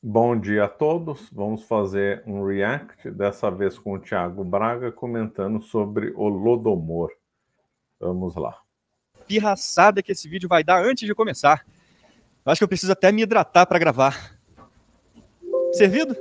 Bom dia a todos. Vamos fazer um react, dessa vez com o Thiago Braga, comentando sobre o Holodomor. Vamos lá. Pirraçada que esse vídeo vai dar antes de começar. Eu acho que eu preciso até me hidratar para gravar. Servido?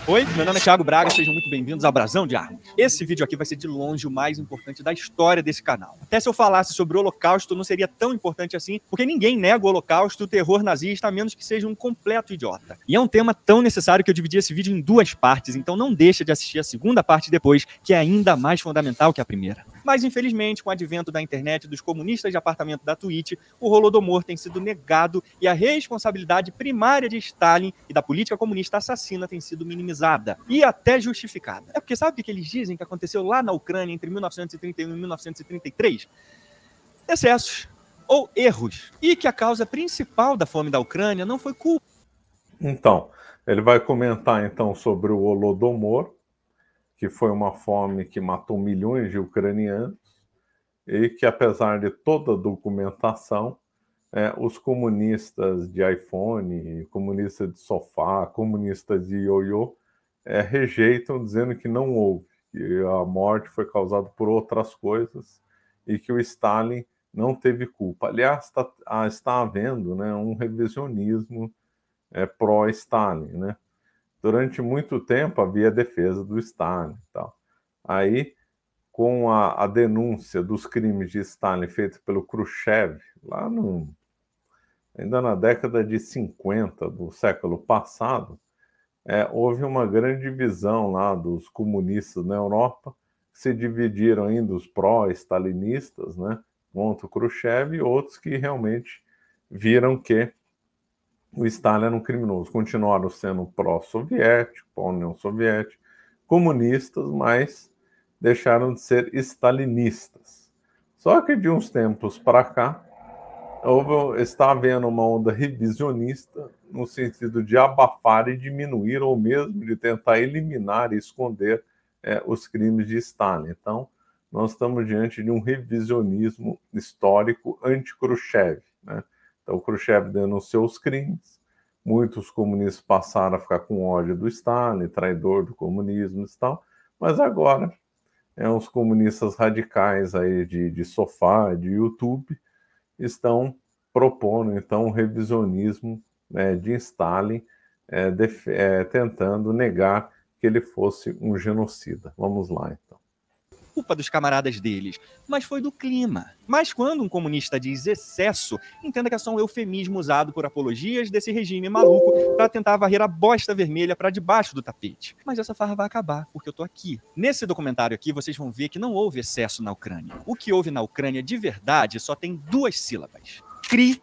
Oi, meu nome é Thiago Braga, sejam muito bem-vindos ao Brasão de Armas. Esse vídeo aqui vai ser de longe o mais importante da história desse canal. Até se eu falasse sobre o Holocausto não seria tão importante assim, porque ninguém nega o Holocausto, o terror nazista, a menos que seja um completo idiota. E é um tema tão necessário que eu dividi esse vídeo em duas partes, então não deixa de assistir a segunda parte depois, que é ainda mais fundamental que a primeira. Mas, infelizmente, com o advento da internet e dos comunistas de apartamento da Twitch, o Holodomor tem sido negado e a responsabilidade primária de Stalin e da política comunista assassina tem sido minimizada e até justificada. É porque sabe o que eles dizem que aconteceu lá na Ucrânia entre 1931 e 1933? Excessos ou erros. E que a causa principal da fome da Ucrânia não foi culpa. Então, ele vai comentar então sobre o Holodomor, que foi uma fome que matou milhões de ucranianos e que, apesar de toda a documentação, os comunistas de iPhone, comunistas de sofá, comunistas de ioiô, rejeitam, dizendo que não houve, que a morte foi causada por outras coisas e que o Stalin não teve culpa. Aliás, está havendo, né, um revisionismo pró-Stalin, né? Durante muito tempo havia defesa do Stalin e tal. Aí, com a denúncia dos crimes de Stalin feitos pelo Khrushchev, ainda na década de 50 do século passado, houve uma grande divisão lá dos comunistas na Europa, que se dividiram ainda os pró-stalinistas, né, contra o Khrushchev, e outros que realmente viram que o Stalin era um criminoso. Continuaram sendo pró-soviético, pró-União Soviética, comunistas, mas deixaram de ser stalinistas. Só que de uns tempos para cá, está havendo uma onda revisionista no sentido de abafar e diminuir, ou mesmo de tentar eliminar e esconder os crimes de Stalin. Então, nós estamos diante de um revisionismo histórico anti-Khrushchev, né? Então, o Khrushchev denunciou os crimes, muitos comunistas passaram a ficar com ódio do Stalin, traidor do comunismo e tal, mas agora, os comunistas radicais aí de sofá, de YouTube, estão propondo, então, um revisionismo, né, de Stalin, tentando negar que ele fosse um genocida. Vamos lá, então. Culpa dos camaradas deles, mas foi do clima. Mas quando um comunista diz excesso, entenda que é só um eufemismo usado por apologias desse regime maluco para tentar varrer a bosta vermelha para debaixo do tapete. Mas essa farra vai acabar, porque eu tô aqui. Nesse documentário aqui, vocês vão ver que não houve excesso na Ucrânia. O que houve na Ucrânia de verdade só tem duas sílabas. Crime.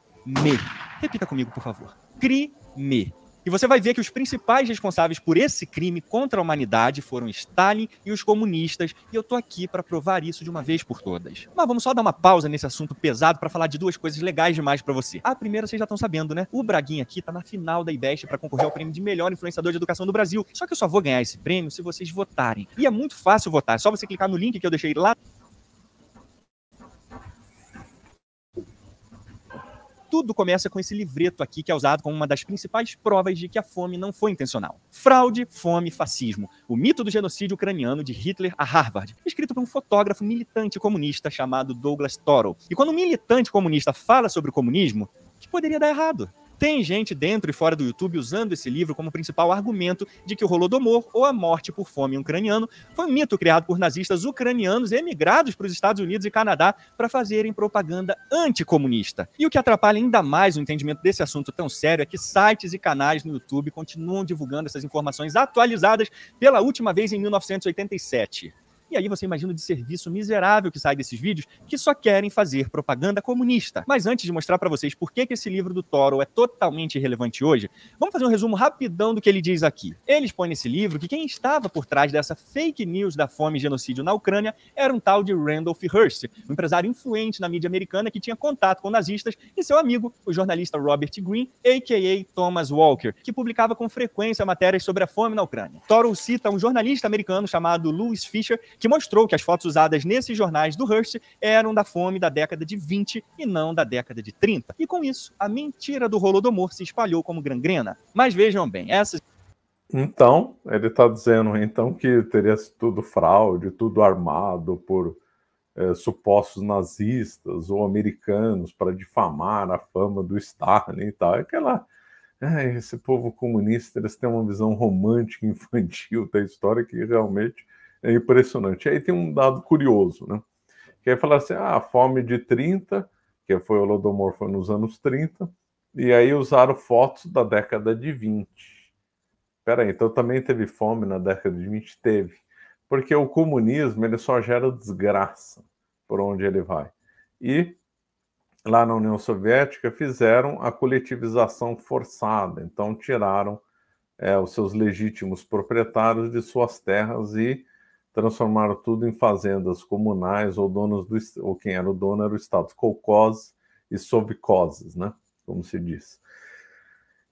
Repita comigo, por favor. Crime. E você vai ver que os principais responsáveis por esse crime contra a humanidade foram Stalin e os comunistas, e eu tô aqui para provar isso de uma vez por todas. Mas vamos só dar uma pausa nesse assunto pesado para falar de duas coisas legais demais para você. A primeira vocês já estão sabendo, né? O Braguinha aqui tá na final da IBEST para concorrer ao prêmio de melhor influenciador de educação do Brasil. Só que eu só vou ganhar esse prêmio se vocês votarem. E é muito fácil votar, é só você clicar no link que eu deixei lá. Tudo começa com esse livreto aqui, que é usado como uma das principais provas de que a fome não foi intencional. Fraude, Fome, Fascismo. O mito do genocídio ucraniano de Hitler a Harvard. Escrito por um fotógrafo militante comunista chamado Douglas Toro. E quando um militante comunista fala sobre o comunismo, que poderia dar errado? Tem gente dentro e fora do YouTube usando esse livro como principal argumento de que o Holodomor, ou a morte por fome ucraniano, foi um mito criado por nazistas ucranianos emigrados para os Estados Unidos e Canadá para fazerem propaganda anticomunista. E o que atrapalha ainda mais o entendimento desse assunto tão sério é que sites e canais no YouTube continuam divulgando essas informações atualizadas pela última vez em 1987. E aí você imagina o desserviço miserável que sai desses vídeos que só querem fazer propaganda comunista. Mas antes de mostrar para vocês por que esse livro do Toro é totalmente irrelevante hoje, vamos fazer um resumo rapidão do que ele diz aqui. Ele expõe nesse livro que quem estava por trás dessa fake news da fome e genocídio na Ucrânia era um tal de Randolph Hearst, um empresário influente na mídia americana que tinha contato com nazistas, e seu amigo, o jornalista Robert Greene, a.k.a. Thomas Walker, que publicava com frequência matérias sobre a fome na Ucrânia. Toro cita um jornalista americano chamado Louis Fisher, que mostrou que as fotos usadas nesses jornais do Hearst eram da fome da década de 20 e não da década de 30. E com isso, a mentira do Holodomor se espalhou como gangrena. Mas vejam bem, essas... Então, ele está dizendo então que teria sido tudo fraude, tudo armado por supostos nazistas ou americanos para difamar a fama do Stalin e tal. Esse povo comunista, eles têm uma visão romântica infantil da história que realmente é impressionante. E aí tem um dado curioso, né? Que aí fala assim, a fome de 30, que foi o Holodomor, foi nos anos 30, e aí usaram fotos da década de 20. Peraí, então também teve fome na década de 20? Teve. Porque o comunismo, ele só gera desgraça por onde ele vai. E lá na União Soviética fizeram a coletivização forçada, então tiraram os seus legítimos proprietários de suas terras e transformaram tudo em fazendas comunais, ou quem era o dono era o Estado, kolkhozes e sovkhozes, né, como se diz.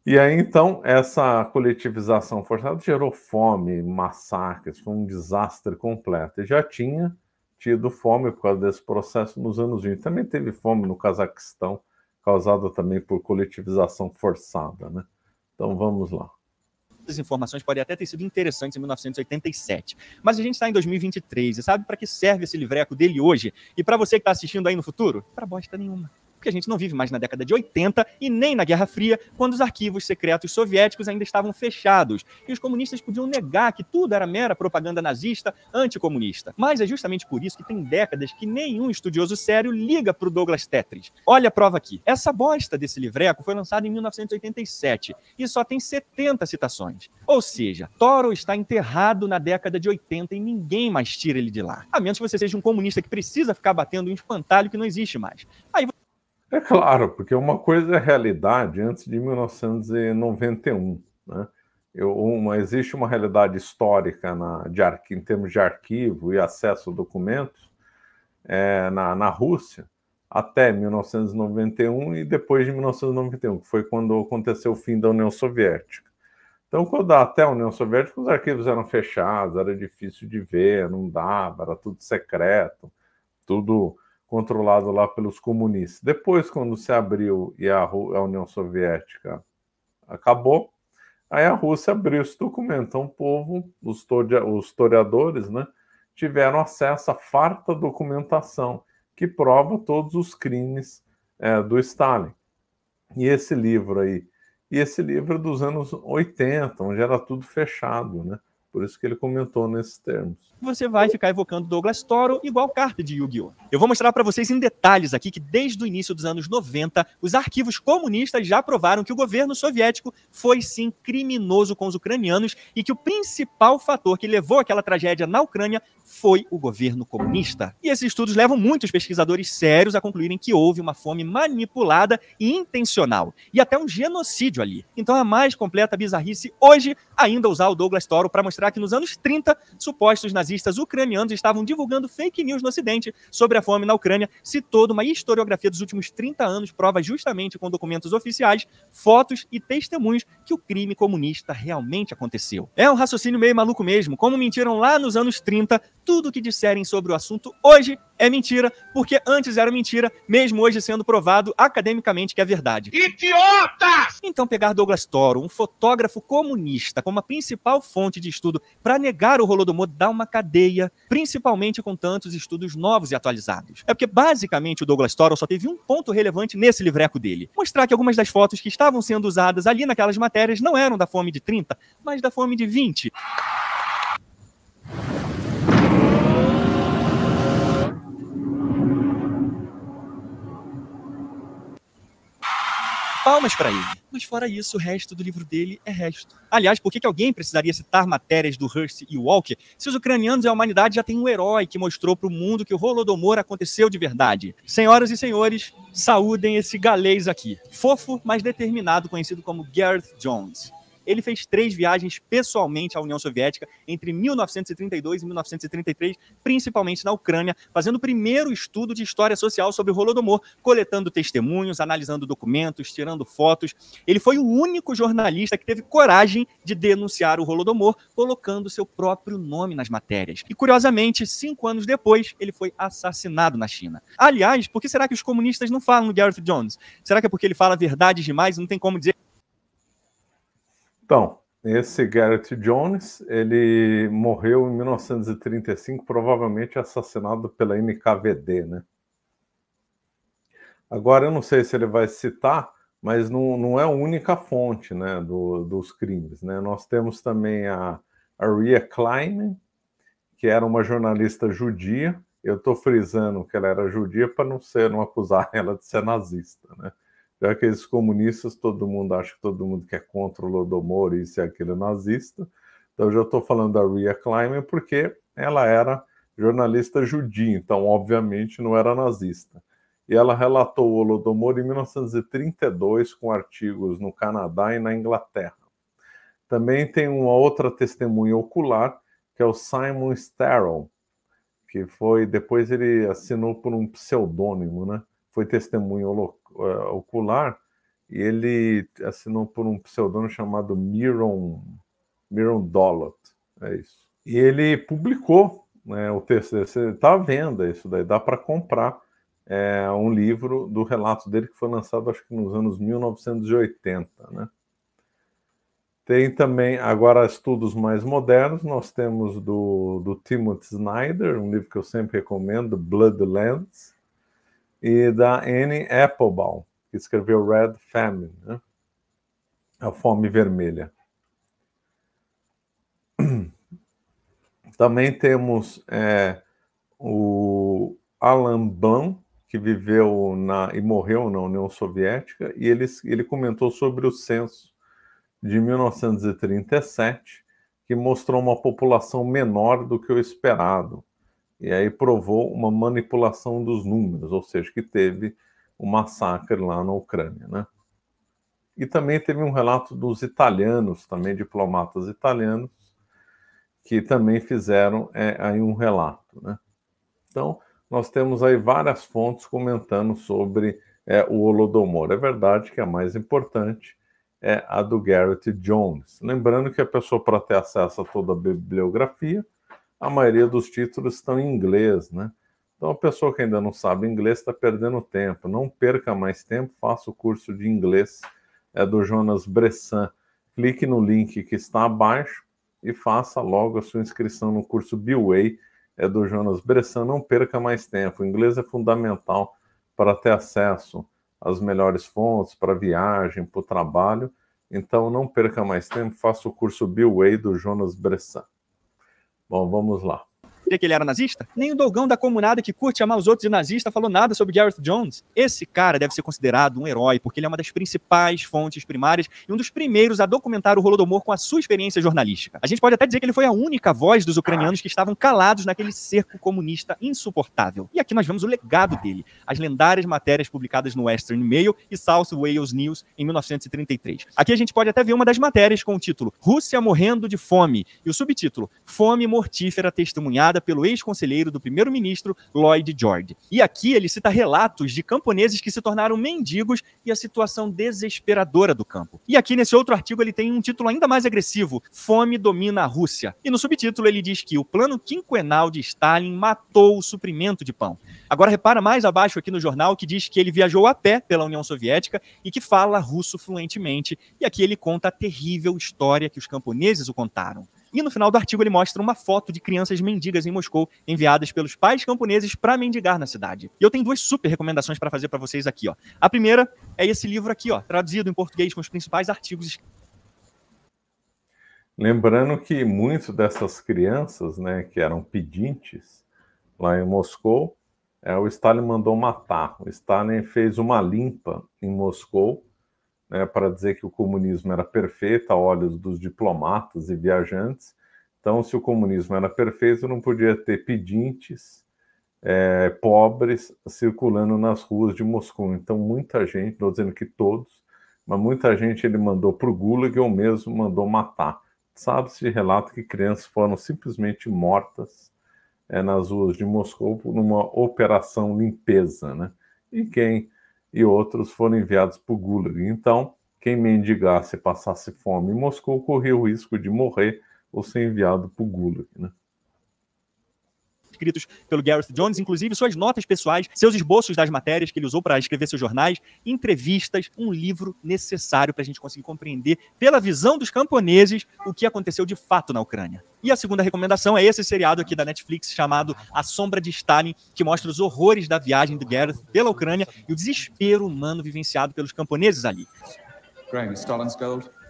E aí, então, essa coletivização forçada gerou fome, massacres, foi um desastre completo. E já tinha tido fome por causa desse processo nos anos 20. Também teve fome no Cazaquistão, causada também por coletivização forçada, né? Então, vamos lá. Essas informações podem até ter sido interessantes em 1987. Mas a gente está em 2023 e sabe para que serve esse livreco dele hoje? E para você que está assistindo aí no futuro? Para bosta nenhuma. Porque a gente não vive mais na década de 80 e nem na Guerra Fria, quando os arquivos secretos soviéticos ainda estavam fechados e os comunistas podiam negar que tudo era mera propaganda nazista anticomunista. Mas é justamente por isso que tem décadas que nenhum estudioso sério liga para o Douglas Tetris. Olha a prova aqui. Essa bosta desse livreco foi lançada em 1987 e só tem 70 citações. Ou seja, Toro está enterrado na década de 80 e ninguém mais tira ele de lá. A menos que você seja um comunista que precisa ficar batendo um espantalho que não existe mais. Aí é claro, porque uma coisa é realidade antes de 1991, né? Existe uma realidade histórica em termos de arquivo e acesso a documentos na Rússia até 1991 e depois de 1991, que foi quando aconteceu o fim da União Soviética. Então, quando até a União Soviética, os arquivos eram fechados, era difícil de ver, não dava, era tudo secreto, tudo controlado lá pelos comunistas. Depois, quando se abriu e a União Soviética acabou, aí a Rússia abriu esse documento. Então, o povo, os historiadores, né, tiveram acesso à farta documentação que prova todos os crimes do Stalin. E esse livro aí, dos anos 80, onde era tudo fechado, né? Por isso que ele comentou nesses termos. Você vai ficar evocando Douglas Toro igual carta de Yu-Gi-Oh! Eu vou mostrar para vocês em detalhes aqui que desde o início dos anos 90, os arquivos comunistas já provaram que o governo soviético foi sim criminoso com os ucranianos e que o principal fator que levou àquela tragédia na Ucrânia foi o governo comunista. E esses estudos levam muitos pesquisadores sérios a concluírem que houve uma fome manipulada e intencional, e até um genocídio ali. Então é a mais completa bizarrice hoje ainda usar o Douglas Toro para mostrar que nos anos 30, supostos nazistas ucranianos estavam divulgando fake news no Ocidente sobre a fome na Ucrânia, se toda uma historiografia dos últimos 30 anos prova justamente com documentos oficiais, fotos e testemunhos que o crime comunista realmente aconteceu. É um raciocínio meio maluco mesmo, como mentiram lá nos anos 30, tudo o que disserem sobre o assunto hoje é mentira, porque antes era mentira, mesmo hoje sendo provado academicamente que é verdade. Idiotas! Então pegar Douglas Toro, um fotógrafo comunista, como a principal fonte de estudo para negar o Holodomor dá uma cadeia, principalmente com tantos estudos novos e atualizados. É porque basicamente o Douglas Toro só teve um ponto relevante nesse livreco dele. Mostrar que algumas das fotos que estavam sendo usadas ali naquelas matérias não eram da fome de 30, mas da fome de 20. Palmas para ele. Mas fora isso, o resto do livro dele é resto. Aliás, por que alguém precisaria citar matérias do Hearst e Walker se os ucranianos e a humanidade já têm um herói que mostrou para o mundo que o Holodomor aconteceu de verdade? Senhoras e senhores, saúdem esse galês aqui. Fofo, mas determinado, conhecido como Gareth Jones. ele fez 3 viagens pessoalmente à União Soviética entre 1932 e 1933, principalmente na Ucrânia, fazendo o primeiro estudo de história social sobre o Holodomor, coletando testemunhos, analisando documentos, tirando fotos. Ele foi o único jornalista que teve coragem de denunciar o Holodomor, colocando seu próprio nome nas matérias. E, curiosamente, 5 anos depois, ele foi assassinado na China. Aliás, por que será que os comunistas não falam no Gareth Jones? Será que é porque ele fala verdades demais e não tem como dizer? Então, esse Gareth Jones, ele morreu em 1935, provavelmente assassinado pela NKVD, né? Agora, eu não sei se ele vai citar, mas não é a única fonte, né, dos crimes, né? Nós temos também a Ria Kleiman, que era uma jornalista judia. Eu estou frisando que ela era judia para não acusar ela de ser nazista, né? Já que esses comunistas, todo mundo acha que todo mundo que é contra o Holodomor, isso e aquilo é nazista. Então, eu já estou falando da Ria Kleiman porque ela era jornalista judia, então, obviamente, não era nazista. E ela relatou o Holodomor em 1932 com artigos no Canadá e na Inglaterra. Também tem uma outra testemunha ocular, que é o Simon Starrell, que depois ele assinou por um pseudônimo, né? Foi testemunha ocular, e ele assinou por um pseudônimo chamado Miron Dollot, é isso. E ele publicou, né, o texto, você está à venda isso daí, dá para comprar, um livro do relato dele que foi lançado, acho que nos anos 1980, né? Tem também, agora, estudos mais modernos. Nós temos do Timothy Snyder, um livro que eu sempre recomendo, Bloodlands, e da Annie Applebaum, que escreveu Red Famine, né? A Fome Vermelha. Também temos o Alan Blum, que viveu e morreu na União Soviética, e ele comentou sobre o censo de 1937, que mostrou uma população menor do que o esperado. E aí provou uma manipulação dos números, ou seja, que teve um massacre lá na Ucrânia, né? E também teve um relato dos italianos, também diplomatas italianos, que também fizeram aí um relato, né? Então, nós temos aí várias fontes comentando sobre o Holodomor. É verdade que a mais importante é a do Gareth Jones. Lembrando que a pessoa, para ter acesso a toda a bibliografia, a maioria dos títulos estão em inglês, né? Então, a pessoa que ainda não sabe inglês está perdendo tempo. Não perca mais tempo, faça o curso de inglês do Jonas Bressan. Clique no link que está abaixo e faça logo a sua inscrição no curso B-Way do Jonas Bressan. Não perca mais tempo. O inglês é fundamental para ter acesso às melhores fontes, para viagem, para o trabalho. Então, não perca mais tempo, faça o curso B-Way do Jonas Bressan. Bom, vamos lá. Que ele era nazista? Nem o Dogão da comunada que curte amar os outros de nazista falou nada sobre Gareth Jones. Esse cara deve ser considerado um herói, porque ele é uma das principais fontes primárias e um dos primeiros a documentar o Holodomor com a sua experiência jornalística. A gente pode até dizer que ele foi a única voz dos ucranianos que estavam calados naquele cerco comunista insuportável. E aqui nós vemos o legado dele, as lendárias matérias publicadas no Western Mail e South Wales News em 1933. Aqui a gente pode até ver uma das matérias com o título Rússia morrendo de fome e o subtítulo Fome mortífera testemunhada pelo ex-conselheiro do primeiro-ministro Lloyd George. E aqui ele cita relatos de camponeses que se tornaram mendigos e a situação desesperadora do campo. E aqui nesse outro artigo ele tem um título ainda mais agressivo, Fome domina a Rússia. E no subtítulo ele diz que o plano quinquenal de Stalin matou o suprimento de pão. Agora repara mais abaixo aqui no jornal que diz que ele viajou a pé pela União Soviética e que fala russo fluentemente. E aqui ele conta a terrível história que os camponeses o contaram. E no final do artigo ele mostra uma foto de crianças mendigas em Moscou, enviadas pelos pais camponeses para mendigar na cidade. E eu tenho 2 super recomendações para fazer para vocês aqui, ó. A primeira é esse livro aqui, ó, traduzido em português com os principais artigos. Lembrando que muitas dessas crianças, né, que eram pedintes lá em Moscou, o Stalin mandou matar. O Stalin fez uma limpa em Moscou, né, para dizer que o comunismo era perfeito a olhos dos diplomatas e viajantes. Então, se o comunismo era perfeito, não podia ter pedintes pobres circulando nas ruas de Moscou. Então, muita gente, não estou dizendo que todos, mas muita gente ele mandou para o Gulag ou mesmo mandou matar. Sabe-se de relato que crianças foram simplesmente mortas nas ruas de Moscou por uma operação limpeza, né? E outros foram enviados para o Gulag. Então, quem mendigasse e passasse fome em Moscou corria o risco de morrer ou ser enviado para o Gulag, né? Escritos pelo Gareth Jones, inclusive suas notas pessoais, seus esboços das matérias que ele usou para escrever seus jornais, entrevistas, um livro necessário para a gente conseguir compreender, pela visão dos camponeses, o que aconteceu de fato na Ucrânia. E a segunda recomendação é esse seriado aqui da Netflix, chamado A Sombra de Stalin, que mostra os horrores da viagem do Gareth pela Ucrânia e o desespero humano vivenciado pelos camponeses ali.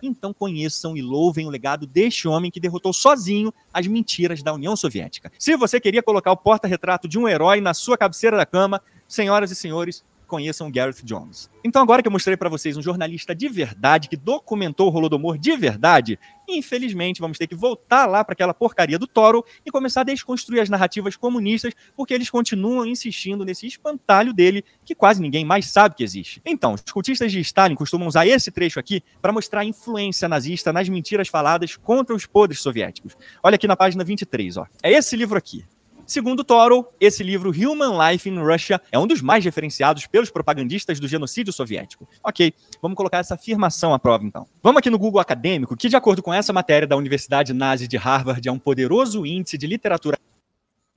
Então conheçam e louvem o legado deste homem que derrotou sozinho as mentiras da União Soviética. Se você queria colocar o porta-retrato de um herói na sua cabeceira da cama, senhoras e senhores, conheçam Gareth Jones. Então agora que eu mostrei para vocês um jornalista de verdade, que documentou o Holodomor de verdade, infelizmente vamos ter que voltar lá para aquela porcaria do Toro e começar a desconstruir as narrativas comunistas, porque eles continuam insistindo nesse espantalho dele que quase ninguém mais sabe que existe. Então, os cultistas de Stalin costumam usar esse trecho aqui para mostrar a influência nazista nas mentiras faladas contra os podres soviéticos. Olha aqui na página 23, ó. É esse livro aqui. Segundo Toro, esse livro Human Life in Russia é um dos mais referenciados pelos propagandistas do genocídio soviético. Ok, vamos colocar essa afirmação à prova então. Vamos aqui no Google Acadêmico, que de acordo com essa matéria da Universidade Nazi de Harvard, é um poderoso índice de literatura.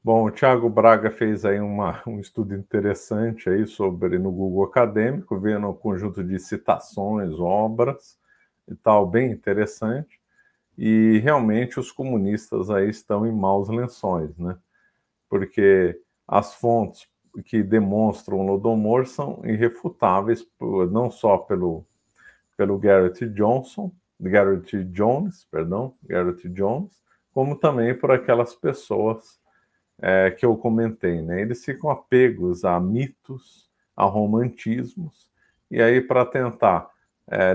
Bom, o Thiago Braga fez aí um estudo interessante aí sobre no Google Acadêmico, vendo um conjunto de citações, obras e tal, bem interessante. E realmente os comunistas aí estão em maus lençóis, né? Porque as fontes que demonstram o Holodomor são irrefutáveis, não só pelo Gareth Jones, como também por aquelas pessoas que eu comentei, né? Eles ficam apegos a mitos, a romantismos, e aí para tentar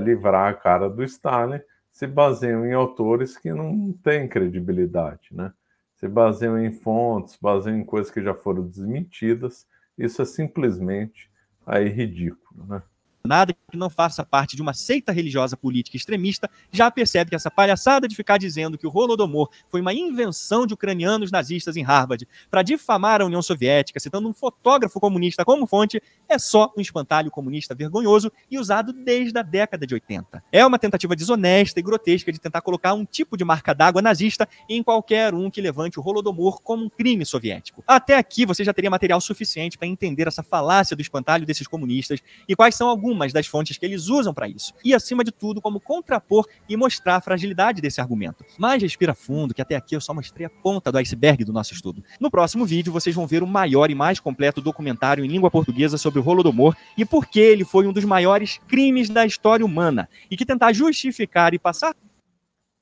livrar a cara do Stalin, se baseiam em autores que não têm credibilidade, né? Se baseiam em fontes, baseiam em coisas que já foram desmentidas. Isso é simplesmente aí ridículo, né? Nada que não faça parte de uma seita religiosa política extremista já percebe que essa palhaçada de ficar dizendo que o Holodomor foi uma invenção de ucranianos nazistas em Harvard para difamar a União Soviética, citando um fotógrafo comunista como fonte, é só um espantalho comunista vergonhoso e usado desde a década de 80. É uma tentativa desonesta e grotesca de tentar colocar um tipo de marca d'água nazista em qualquer um que levante o Holodomor como um crime soviético. Até aqui você já teria material suficiente para entender essa falácia do espantalho desses comunistas e quais são algumas das fontes que eles usam para isso. E, acima de tudo, como contrapor e mostrar a fragilidade desse argumento. Mas respira fundo, que até aqui eu só mostrei a ponta do iceberg do nosso estudo. No próximo vídeo, vocês vão ver o maior e mais completo documentário em língua portuguesa sobre o Holodomor e por que ele foi um dos maiores crimes da história humana e que tentar justificar e passar...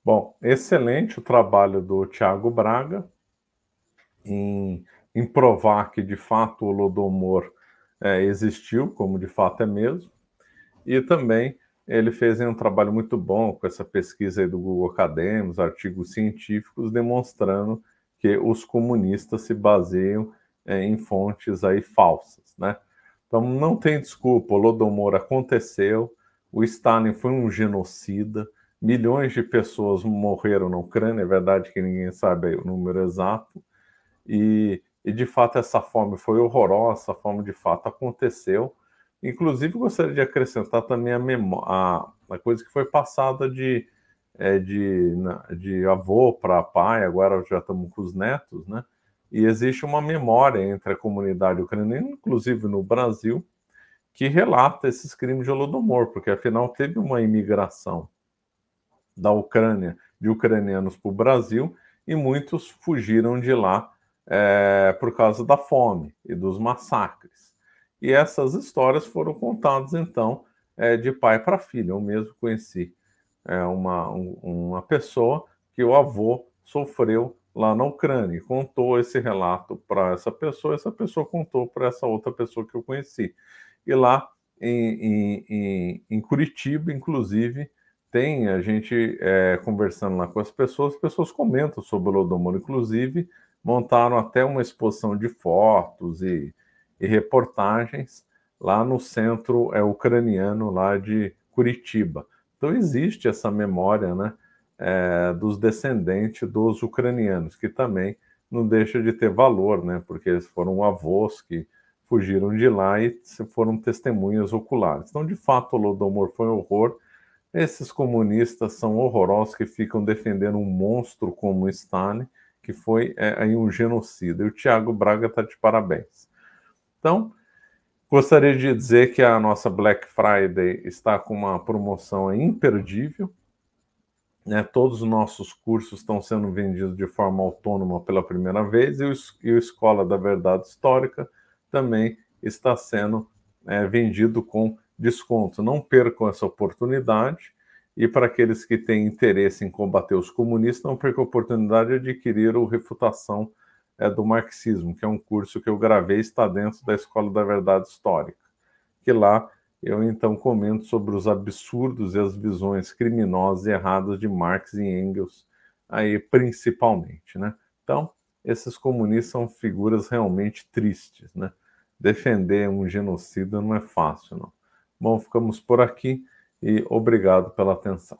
Bom, excelente o trabalho do Thiago Braga em provar que, de fato, o Holodomor existiu, como de fato é mesmo. E também ele fez um trabalho muito bom com essa pesquisa aí do Google Acadêmicos, artigos científicos, demonstrando que os comunistas se baseiam em fontes aí falsas, né? Então não tem desculpa, o Holodomor aconteceu, o Stalin foi um genocida, milhões de pessoas morreram na Ucrânia, é verdade que ninguém sabe aí o número exato, e de fato essa fome foi horrorosa, essa fome de fato aconteceu. Inclusive, gostaria de acrescentar também a coisa que foi passada de avô para pai, agora já estamos com os netos, né? E existe uma memória entre a comunidade ucraniana, inclusive no Brasil, que relata esses crimes de Holodomor, porque afinal teve uma imigração da Ucrânia, de ucranianos para o Brasil, e muitos fugiram de lá por causa da fome e dos massacres. E essas histórias foram contadas, então, de pai para filho. Eu mesmo conheci uma pessoa que o avô sofreu lá na Ucrânia e contou esse relato para essa pessoa contou para essa outra pessoa que eu conheci. E lá em Curitiba, inclusive, tem a gente conversando lá com as pessoas comentam sobre o Holodomor, inclusive montaram até uma exposição de fotos e reportagens lá no centro ucraniano lá de Curitiba. Então existe essa memória, né, dos descendentes dos ucranianos, que também não deixa de ter valor, né, porque eles foram avós que fugiram de lá e foram testemunhas oculares. Então, de fato, o Holodomor foi um horror. Esses comunistas são horrorosos que ficam defendendo um monstro como Stalin, que foi aí um genocida. E o Tiago Braga está de parabéns. Então, gostaria de dizer que a nossa Black Friday está com uma promoção imperdível. Né? Todos os nossos cursos estão sendo vendidos de forma autônoma pela primeira vez e o Escola da Verdade Histórica também está sendo vendido com desconto. Não percam essa oportunidade. E para aqueles que têm interesse em combater os comunistas, não percam a oportunidade de adquirir o Refutação do Marxismo, que é um curso que eu gravei, está dentro da Escola da Verdade Histórica, que lá eu então comento sobre os absurdos e as visões criminosas e erradas de Marx e Engels, aí principalmente, né? Então, esses comunistas são figuras realmente tristes, né? Defender um genocida não é fácil, não. Bom, ficamos por aqui e obrigado pela atenção.